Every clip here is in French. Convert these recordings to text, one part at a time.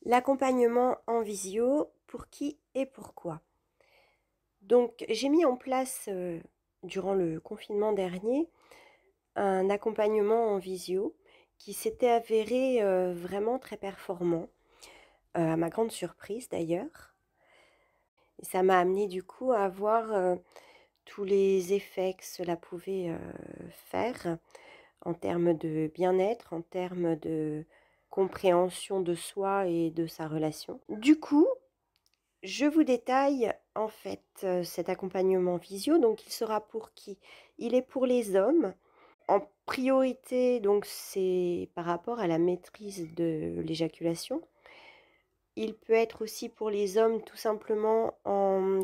L'accompagnement en visio, pour qui et pourquoi? Donc, j'ai mis en place, durant le confinement dernier, un accompagnement en visio qui s'était avéré, vraiment très performant, à ma grande surprise d'ailleurs. Et ça m'a amené du coup à voir, tous les effets que cela pouvait, faire en termes de bien-être, en termes de compréhension de soi et de sa relation. Du coup, je vous détaille en fait, cet accompagnement visio, donc il sera pour qui? Il est pour les hommes. En priorité, donc c'est par rapport à la maîtrise de l'éjaculation. Il peut être aussi pour les hommes tout simplement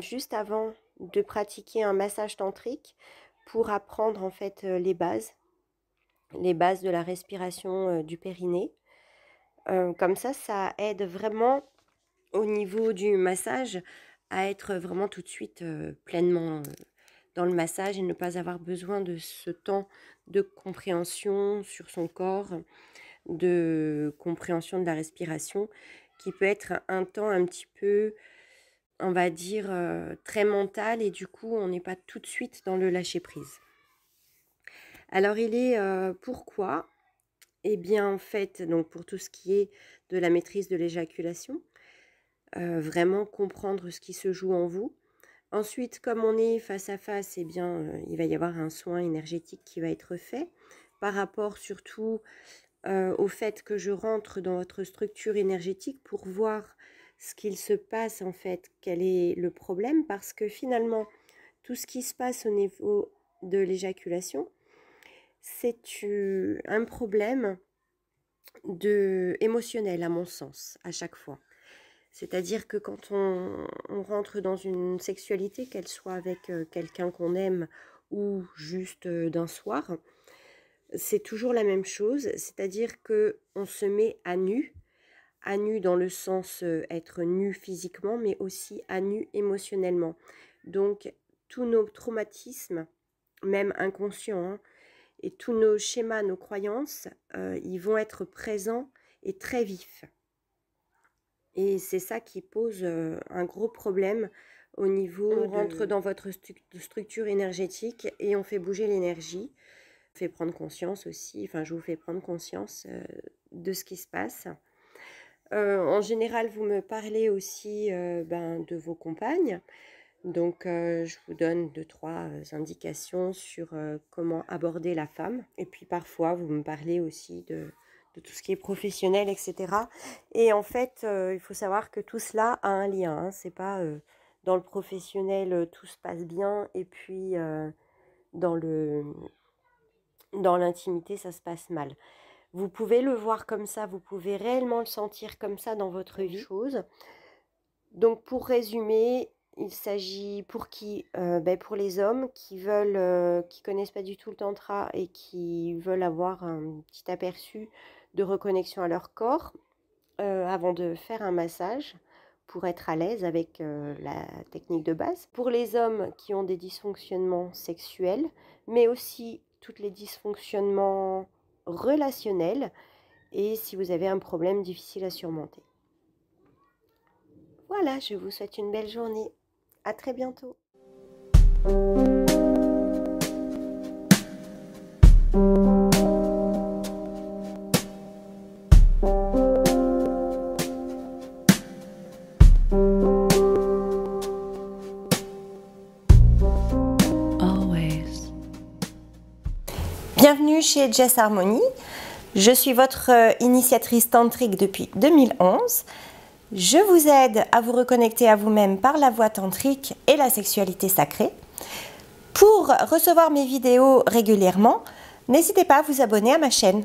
juste avant de pratiquer un massage tantrique pour apprendre en fait, les bases de la respiration, du périnée. Comme ça aide vraiment au niveau du massage à être vraiment tout de suite, pleinement, dans le massage et ne pas avoir besoin de ce temps de compréhension sur son corps, de compréhension de la respiration qui peut être un temps un petit peu, on va dire, très mental et du coup, on n'est pas tout de suite dans le lâcher prise. Alors il est, pourquoi? Eh bien, en fait, donc pour tout ce qui est de la maîtrise de l'éjaculation, vraiment comprendre ce qui se joue en vous. Ensuite, comme on est face à face, eh bien, il va y avoir un soin énergétique qui va être fait par rapport surtout, au fait que je rentre dans votre structure énergétique pour voir ce qu'il se passe en fait, quel est le problème. Parce que finalement, tout ce qui se passe au niveau de l'éjaculation, c'est un problème émotionnel à mon sens, à chaque fois. C'est-à-dire que quand on rentre dans une sexualité, qu'elle soit avec quelqu'un qu'on aime ou juste d'un soir, c'est toujours la même chose, c'est-à-dire qu'on se met à nu dans le sens être nu physiquement, mais aussi à nu émotionnellement. Donc tous nos traumatismes, même inconscients, hein, et tous nos schémas, nos croyances, ils vont être présents et très vifs. Et c'est ça qui pose un gros problème au niveau on rentre dans votre structure énergétique et on fait bouger l'énergie. On fait prendre conscience aussi, enfin je vous fais prendre conscience de ce qui se passe. En général, vous me parlez aussi de vos compagnes. Donc je vous donne 2-3 indications sur comment aborder la femme. Et puis parfois, vous me parlez aussi de tout ce qui est professionnel, etc. Et en fait, il faut savoir que tout cela a un lien. Hein. C'est pas dans le professionnel, tout se passe bien. Et puis dans l'intimité, ça se passe mal. Vous pouvez le voir comme ça, vous pouvez réellement le sentir comme ça dans votre vie. Donc pour résumer, il s'agit pour qui? Pour les hommes qui veulent, qui connaissent pas du tout le tantra et qui veulent avoir un petit aperçu de reconnexion à leur corps avant de faire un massage pour être à l'aise avec la technique de base. Pour les hommes qui ont des dysfonctionnements sexuels, mais aussi tous les dysfonctionnements relationnels et si vous avez un problème difficile à surmonter. Voilà, je vous souhaite une belle journée. À très bientôt. Bienvenue chez Jess Harmony. Je suis votre initiatrice tantrique depuis 2011. Je vous aide à vous reconnecter à vous-même par la voie tantrique et la sexualité sacrée. Pour recevoir mes vidéos régulièrement, n'hésitez pas à vous abonner à ma chaîne.